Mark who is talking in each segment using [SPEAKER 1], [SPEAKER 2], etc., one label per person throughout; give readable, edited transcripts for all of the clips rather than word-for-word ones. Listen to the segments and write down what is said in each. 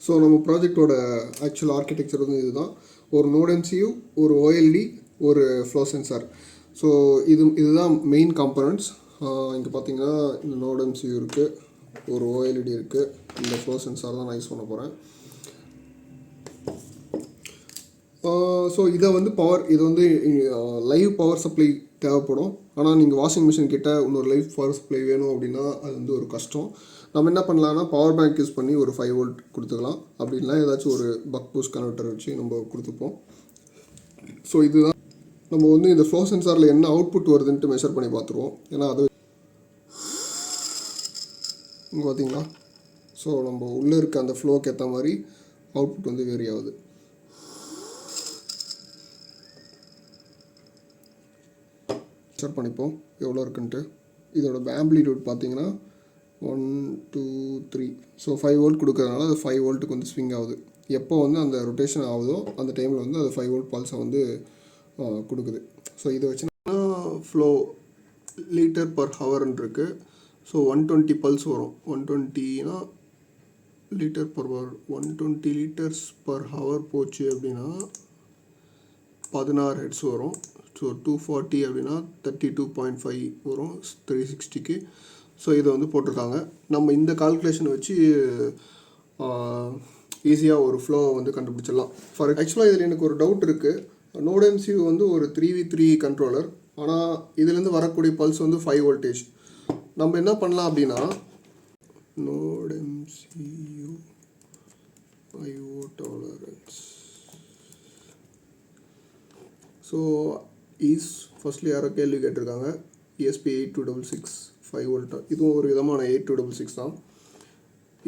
[SPEAKER 1] So நம்ம ப்ராஜெக்டோட actual architecture வந்து இதுதான். ஒரு நோட் எம்சியூ, ஒரு ஓஎல்டி, ஒரு ஃப்ளோ சென்சார். ஸோ இதுதான் மெயின் காம்பனன்ட்ஸ். இங்கே பார்த்தீங்கன்னா இந்த நோட் எம்சியூ இருக்குது, ஒரு ஓஎல்டி இருக்குது, இந்த ஃப்ளோ சென்சார் தான் நான் யூஸ் பண்ண போகிறேன். ஸோ இதை வந்து இது வந்து லைவ் பவர் சப்ளை தேவைப்படும். ஆனால் நீங்கள் வாஷிங் மிஷின் கிட்ட இன்னொரு லைவ் பவர் சப்ளை வேணும் அப்படின்னா அது வந்து ஒரு கஷ்டம். நம்ம என்ன பண்ணலாம்னா பவர் பேங்க் யூஸ் பண்ணி ஒரு 5 வோல்ட் கொடுத்துக்கலாம். அப்படின்னா ஏதாச்சும் ஒரு பக் பூஸ்ட் கன்வெர்ட்டர் வச்சு நம்ம கொடுத்துப்போம். ஸோ இதுதான் நம்ம வந்து இந்த ஃப்ளோ சென்சாரில் என்ன அவுட்புட் வருதுன்ட்டு மெஷர் பண்ணி பார்த்துருவோம். ஏன்னா அது இங்கே பார்த்தீங்களா, ஸோ நம்ம உள்ளே இருக்க அந்த ஃப்ளோக்கு ஏற்ற மாதிரி அவுட்புட் வந்து வேரி ஆகுது. செக் பண்ணிப்போம் எவ்வளோ இருக்குன்ட்டு. இதோட ஆம்ப்ளிடியூட் பார்த்தீங்கன்னா 1 2 3. ஸோ 5 வோல்ட் கொடுக்கறதுனால அது 5 வோல்ட்டுக்கு வந்து ஸ்விங் ஆகுது. எப்போ வந்து அந்த ரொட்டேஷன் ஆகுதோ அந்த டைமில் வந்து அது 5 வோல்ட் பல்ஸை வந்து கொடுக்குது. ஸோ இதை வச்சுன்னா ஃப்ளோ லிட்டர் பர் ஹவர்ன்னு இருக்குது. ஸோ 120 பல்ஸ் வரும். 120னா litre per hour, 120 litres per hour போச்சு அப்படின்னா 16 ஹெர்ட்ஸ் வரும். ஸோ 240 அப்படின்னா 32.5 வரும் 360க்கு. ஸோ இதை வந்து போட்டிருக்காங்க. நம்ம இந்த கால்குலேஷனை வச்சு ஈஸியாக ஒரு ஃப்ளோவை வந்து கண்டுபிடிச்சிடலாம். ஆக்சுவலாக இதில் எனக்கு ஒரு டவுட் இருக்குது. நோட் எம்சியூ வந்து ஒரு 3v3 கண்ட்ரோலர், ஆனால் இதுலேருந்து வரக்கூடிய பல்ஸ் வந்து 5 வோல்டேஜ். நம்ம என்ன பண்ணலாம் அப்படின்னா note MCU 5 volt tolerance. So firstly யாரோ கேள்வி கேட்டிருக்காங்க. ESP8266 5 volt. இதுவும் ஒரு விதமான 8266 தான்.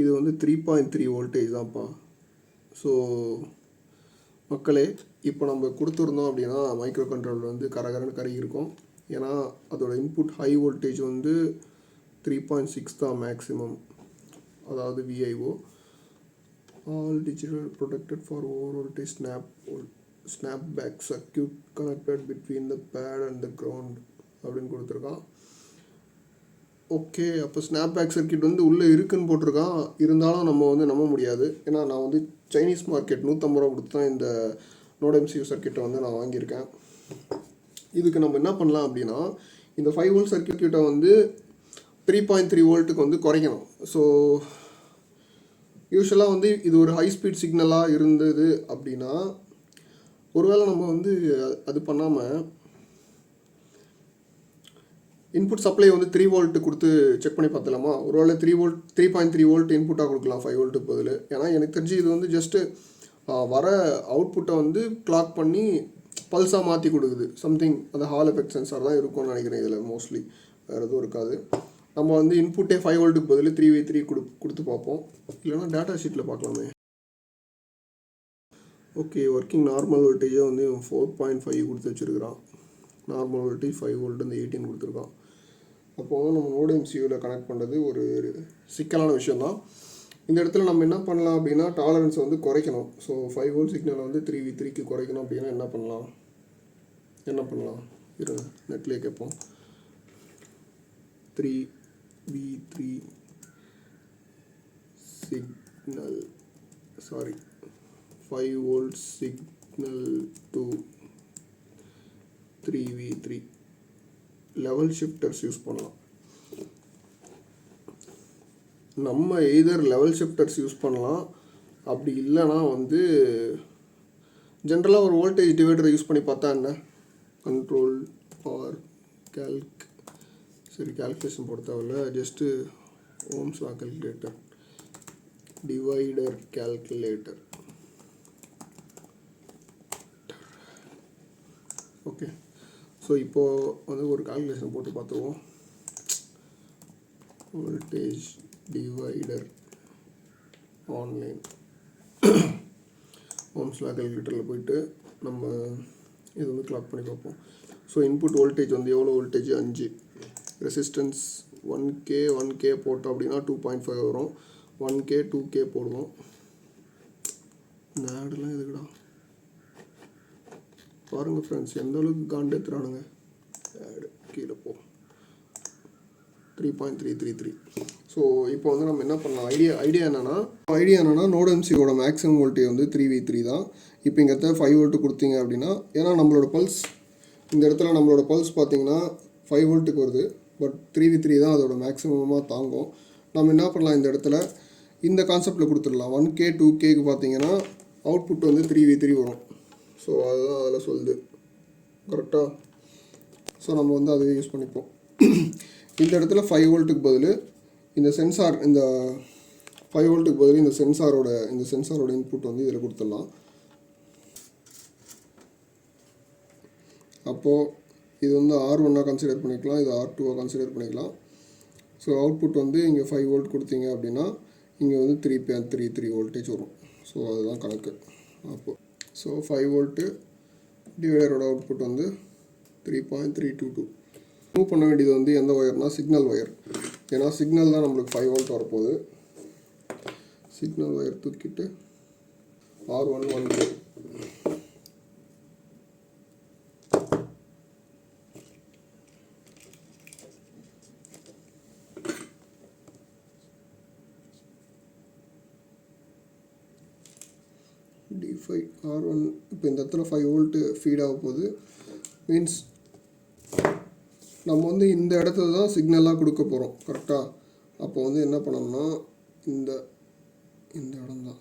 [SPEAKER 1] இது வந்து 3.3 வோல்டேஜ் தான்ப்பா. ஸோ மக்களே, இப்போ நம்ம கொடுத்துருந்தோம் அப்படின்னா மைக்ரோ கண்ட்ரோலர் வந்து கரகரன்னு கருகி இருக்கும். ஏன்னா அதோட இன்புட் ஹை வோல்டேஜ் வந்து 3.6 தான் மேக்ஸிமம், அதாவது VIO. All digital protected for over voltage snapback circuit connected between the pad and the ground அப்படின்னு கொடுத்துருக்கான். ஓகே, அப்போ ஸ்னாப்பேக் சர்க்கியூட் வந்து உள்ளே இருக்குன்னு போட்டிருக்கான். இருந்தாலும் நம்ம வந்து நம்ப முடியாது. ஏன்னா நான் வந்து சைனீஸ் மார்க்கெட் 150 ரூபா கொடுத்து தான் இந்த நோட் எம்சியூ சர்க்கியூட்டை வந்து நான் வாங்கியிருக்கேன். இதுக்கு நம்ம என்ன பண்ணலாம் அப்படின்னா இந்த 5 வோல்ட் சர்க்கியூட்டை வந்து 3.3 வோல்ட்டுக்கு வந்து குறைக்கணும். ஸோ யூஸ்வலாக வந்து இது ஒரு ஹை ஸ்பீட் சிக்னலாக இருந்தது அப்படின்னா ஒருவேளை நம்ம வந்து அது பண்ணாமல் இன்புட் சப்ளை வந்து 3 வோல்ட்டு கொடுத்து செக் பண்ணி பார்த்துலாமா? ஒருவேளை 3.3 வோல்ட் இன்புட்டாக கொடுக்கலாம் 5 வோல்ட்டுக்கு பதில். ஏன்னா எனக்கு தெரிஞ்சு இது வந்து ஜஸ்ட்டு வர அவுட்புட்டை வந்து கிளாக் பண்ணி பல்ஸாக மாற்றி கொடுக்குது. சம்திங் அந்த ஹால் எஃபெக்ட் சென்சார் தான் இருக்கும்னு நினைக்கிறேன். இதில் மோஸ்ட்லி வேறு எதுவும் இருக்காது. நம்ம வந்து இன்புட்டே 5 வோல்ட்டுக்கு பதில் 3v3 கொடுத்து பார்ப்போம். இல்லைனா டேட்டா ஷீட்டில் பார்க்கலாமே. ஓகே, ஒர்க்கிங் நார்மல் வோல்டேஜே வந்து 4.5 கொடுத்து வச்சுருக்கிறான். நார்மல் வோல்டேஜ் 5 வோல்ட் வந்து 18 கொடுத்துருக்கான். அப்போ வந்து நம்ம நோட் எம்சியூவில் கனெக்ட் பண்ணுறது ஒரு சிக்கலான விஷயந்தான். இந்த இடத்துல நம்ம என்ன பண்ணலாம் அப்படின்னா டாலரன்ஸை வந்து குறைக்கணும். ஸோ 5 வோல்ட் சிக்னலை வந்து 3v3க்கு குறைக்கணும் அப்படின்னா என்ன பண்ணலாம் இருங்க, நெட்லேயே கேட்போம். 3v3 signal 5 volt signal to 3v3 level shifters use பண்ணலாம். நம்ம எய்தர் லெவல் ஷிஃப்டர்ஸ் யூஸ் பண்ணலாம், அப்படி இல்லைனா வந்து ஜென்ரலாக ஒரு வோல்டேஜ் டிவைடரை யூஸ் பண்ணி பார்த்தா என்ன, கண்ட்ரோல் ஆர் கால்குலேஷன் போட தேவையில்ல, just Ohm's law calculator, divider calculator. Okay, so இப்போது வந்து ஒரு கால்குலேஷன் போட்டு பார்த்துருவோம். Voltage divider online Ohm's law கால்குலேட்டரில் போயிட்டு நம்ம இது வந்து கிளாக் பண்ணி பார்ப்போம். ஸோ இன்புட் வோல்டேஜ் வந்து எவ்வளோ வோல்டேஜ் 5, ரெசிஸ்டன்ஸ் 1K போட்டோம் அப்படின்னா 2.5 வரும். 1K 2K போடுவோம். இந்த ஆடெல்லாம் எதுக்குடா பாருங்கள் ஃப்ரெண்ட்ஸ், எந்த அளவுக்கு காண்டேத்துறானுங்க. ஆடு கீழே போ. 3.333. ஸோ இப்போ வந்து நம்ம என்ன பண்ணலாம், ஐடியா என்னென்னா நோட் எம்சியோட மேக்ஸிமம் வோல்டேஜ் வந்து 3v3 தான். இப்போ இங்கே 5 வோல்ட்டு கொடுத்தீங்க அப்படின்னா, ஏன்னா நம்மளோட பல்ஸ் இந்த இடத்துல நம்மளோட பல்ஸ் பார்த்தீங்கன்னா 5 வோல்ட்டுக்கு வருது, பட் 3v3 தான் அதோட மேக்ஸிமமாக தாங்கும். நம்ம என்ன பண்ணலாம், இந்த இடத்துல இந்த கான்செப்டில் கொடுத்துடலாம். 1K 2Kக்கு பார்த்தீங்கன்னா அவுட்புட் வந்து 3v3 வரும். ஸோ அதுதான் அதில் சொல்லுது கரெக்டாக. ஸோ நம்ம வந்து அதை யூஸ் பண்ணிப்போம். இந்த இடத்துல 5 வோல்ட்டுக்கு பதில் இந்த சென்சார், இந்த 5 வோல்ட்டுக்கு பதில் இந்த சென்சாரோட இன்புட் வந்து இதில் கொடுத்துடலாம். அப்போது இது வந்து R1 கன்சிடர் பண்ணிக்கலாம், இது R2 கன்சிடர் பண்ணிக்கலாம். ஸோ அவுட்புட் வந்து இங்கே 5 வோல்ட் கொடுத்தீங்க அப்படின்னா இங்கே வந்து 3.33 வோல்டேஜ் வரும். ஸோ அதுதான் கணக்கு. அப்போது ஸோ 5 வோல்ட்டு டிவைடரோட அவுட்புட் வந்து 3.322. மூவ் பண்ண வேண்டியது வந்து எந்த ஒயர்னால் சிக்னல் ஒயர். ஏன்னா சிக்னல் தான் நம்மளுக்கு 5 வோல்ட் வரப்போகுது. சிக்னல் ஒயர் தூக்கிட்டு R1 1K. D5 R1. இப்போ இந்த இடத்துல 5 வோல்ட்டு ஃபீட் ஆக போகுது. மீன்ஸ் நம்ம வந்து இந்த இடத்துல தான் சிக்னலாக கொடுக்க போகிறோம் கரெக்டாக. அப்போ வந்து என்ன பண்ணோம்னா இந்த இடம் தான்,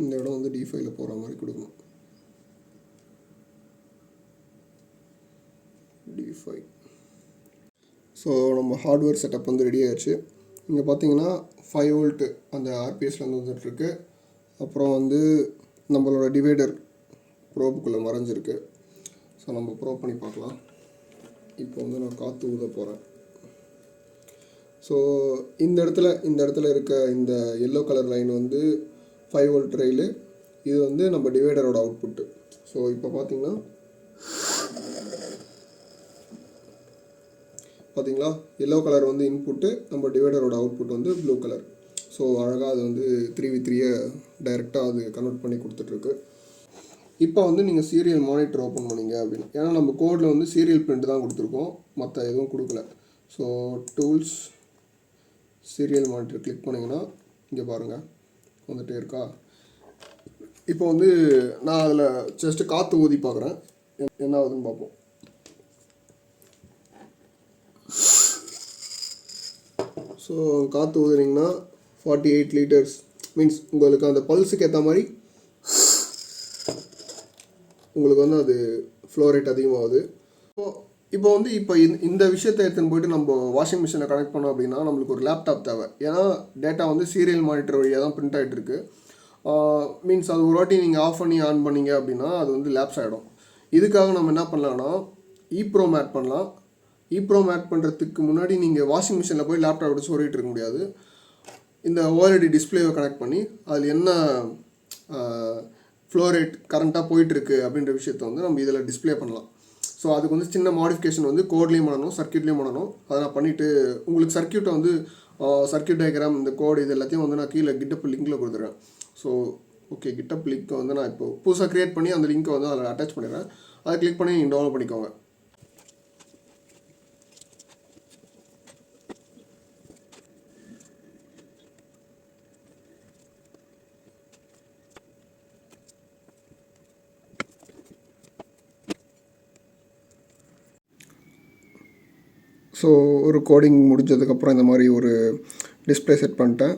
[SPEAKER 1] இந்த இடம் வந்து D5ல போகிற மாதிரி கொடுக்கணும். D5. ஸோ நம்ம ஹார்ட்வேர் செட்டப் வந்து ரெடி ஆயிடுச்சு. இங்கே பார்த்தீங்கன்னா 5 வோல்ட்டு அந்த ஆர்பிஎஸ்லேருந்து வந்துட்டுருக்கு. அப்புறம் வந்து நம்மளோட டிவைடர் ப்ரோபுக்குள்ளே மறைஞ்சிருக்கு. ஸோ நம்ம ப்ரோப் பண்ணி பார்க்கலாம். இப்போ வந்து நான் காற்று ஊத போகிறேன். ஸோ இந்த இடத்துல இருக்க இந்த எல்லோ கலர் லைன் வந்து 5 வோல்ட் ரயிலு. இது வந்து நம்ம டிவைடரோட அவுட்புட்டு. ஸோ இப்போ பார்த்தீங்களா எல்லோ கலர் வந்து இன்புட்டு, நம்ம டிவைடரோட அவுட்புட் வந்து ப்ளூ கலர். ஸோ அழகாக அது வந்து 3v3 டைரெக்டாக அது கன்வெர்ட் பண்ணி கொடுத்துட்ருக்கு. இப்போ வந்து நீங்கள் சீரியல் மானிட்டர் ஓப்பன் பண்ணிங்க அப்படின்னு, ஏன்னா நம்ம கோடில் வந்து சீரியல் பிரிண்ட் தான் கொடுத்துருக்கோம், மற்ற எதுவும் கொடுக்கல. So tools serial monitor click பண்ணிங்கன்னா இங்கே பாருங்கள் வந்துகிட்டே இருக்கா. இப்போ வந்து நான் அதில் ஜஸ்ட்டு காற்று ஊதி பார்க்குறேன், என்ன ஆகுதுன்னு பார்ப்போம். ஸோ காற்று ஊதுனீங்கன்னா 48 லிட்டர்ஸ். மீன்ஸ் உங்களுக்கு அந்த பல்ஸுக்கு ஏற்ற மாதிரி உங்களுக்கு வந்து அது ஃப்ளோ ரேட் அதிகமாகுது. இப்போ வந்து இந்த விஷயத்தை எடுத்துன்னு போய்ட்டு நம்ம வாஷிங் மிஷினை கனெக்ட் பண்ணோம் அப்படின்னா நம்மளுக்கு ஒரு லேப்டாப் தேவை. ஏன்னா டேட்டா வந்து சீரியல் மானிட்டர் வழியாக தான் பிரிண்ட் ஆகிட்டு இருக்கு. மீன்ஸ் அது ஒரு வாட்டி நீங்கள் ஆஃப் பண்ணி ஆன் பண்ணிங்க அப்படின்னா அது வந்து லேப்ஸ் ஆகிடும். இதுக்காக நம்ம என்ன பண்ணலாம்னா ஈப்ரோம் ஆட் பண்ணலாம். ஈப்ரோம் ஆட் பண்ணுறதுக்கு முன்னாடி நீங்கள் வாஷிங் மிஷினில் போய் லேப்டாப் எடுத்து சொல்லிகிட்டு இருக்க முடியாது. இந்த ஓஎல்இடி டிஸ்பிளேவை கனெக்ட் பண்ணி அதில் என்ன ஃப்ளோ ரேட் கரண்ட்டாக போயிட்டுருக்கு அப்படின்ற விஷயத்த வந்து நம்ம இதில் டிஸ்பிளே பண்ணலாம். ஸோ அதுக்கு வந்து சின்ன மாடிஃபிகேஷன் வந்து கோட்லேயும் பண்ணணும், சர்க்கியூட்லேயும் பண்ணணும். அதை நான் பண்ணிவிட்டு உங்களுக்கு சர்க்கியூட்டை வந்து சர்க்கியூட் டயக்ராம், இந்த கோடு இது எல்லாத்தையும் வந்து நான் கீழே கிட்டப் லிங்க்கில் கொடுத்துருக்கேன். ஸோ ஓகே, கிட்டப் லிங்க்கை வந்து நான் இப்போ புதுசாக க்ரியேட் பண்ணி அந்த லிங்க்கை வந்து அதில் அட்டாச் பண்ணிடுறேன். அதை கிளிக் பண்ணி நீங்கள் டவுன்லோட் பண்ணிக்கோங்க. ஸோ ஒரு கோடிங் முடிஞ்சதுக்கப்புறம் இந்த மாதிரி ஒரு டிஸ்பிளே செட் பண்ணிட்டேன்.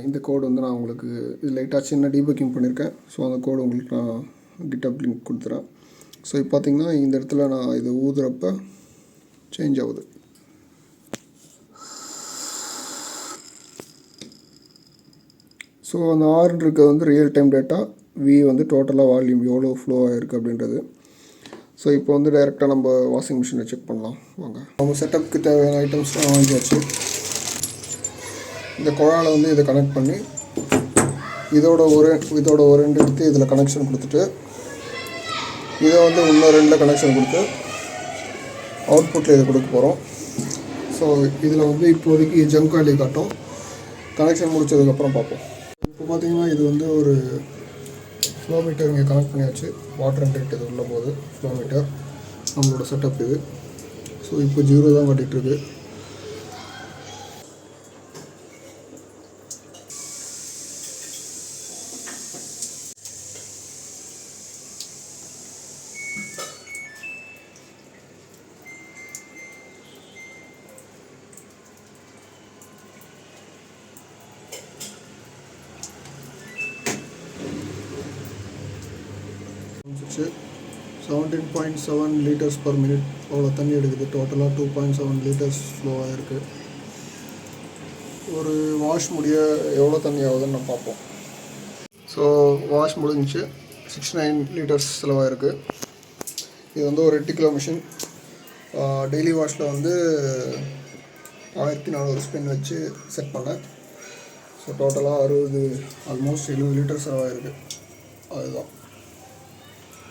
[SPEAKER 1] இந்த கோடு வந்து நான் உங்களுக்கு இது லைட்டாக சின்ன டீபக்கிங் பண்ணியிருக்கேன். ஸோ அந்த கோடு உங்களுக்கு நான் கிட்டப் லிங்க் கொடுத்துறேன். ஸோ இப்போ பார்த்திங்கன்னா இந்த இடத்துல நான் இதை ஊதுறப்ப சேஞ்ச் ஆகுது. ஸோ அந்த ஆர் இருக்கிறது வந்து ரியல் டைம் டேட்டா, வி வந்து டோட்டலாக வால்யூம் எவ்வளோ ஃப்ளோ ஆகிருக்கு அப்படின்றது. ஸோ இப்போ வந்து டைரெக்டாக நம்ம வாஷிங் மிஷினை செக் பண்ணலாம் வாங்க. நம்ம செட்டப்புக்கு தேவையான ஐட்டம்ஸ்லாம் வாங்கியாச்சு. இந்த குழாயில் வந்து இதை கனெக்ட் பண்ணி இதோட ஒரு ரெண்டு எடுத்து இதில் கனெக்ஷன் கொடுத்துட்டு இதை வந்து இன்னும் ரெண்டில் கனெக்ஷன் கொடுத்து அவுட்புட்டில் இதை கொடுக்க போகிறோம். ஸோ இதில் வந்து இப்போதைக்கு ஜங்க் வேல்யூ காட்டும். கனெக்ஷன் முடிச்சதுக்கப்புறம் பார்ப்போம். இப்போ பார்த்திங்கன்னா இது வந்து ஒரு ஃப்ளோ மீட்டர் இங்கே கனெக்ட் பண்ணியாச்சு. வாட்டர் இன்டெக்ட் இது உள்ள போது ஃப்ளோ மீட்டர் நம்மளோட செட்டப் இது. ஸோ இப்போ 0 தான் காட்டிகிட்ருக்கு. வந்துச்சு 17.7 liters per minute அவ்வளோ தண்ணி எடுக்குது. டோட்டலாக 2.7 liters ஃப்ளோ ஆகிருக்கு. ஒரு வாஷ் முடிய எவ்வளோ தண்ணி ஆகுதுன்னு நம்ம பார்ப்போம். ஸோ வாஷ் முடிஞ்சு 69 liters செலவாயிருக்கு. இது வந்து ஒரு 8 கிலோ மிஷின். டெய்லி வாஷில் வந்து 1400 ஸ்பின் வச்சு செட் பண்ணேன். ஸோ டோட்டலாக ஆல்மோஸ்ட் 70 liters செலவாயிருக்கு. அதுதான்.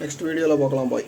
[SPEAKER 1] நெக்ஸ்ட் வீடியோவில் பார்க்கலாம். பாய்.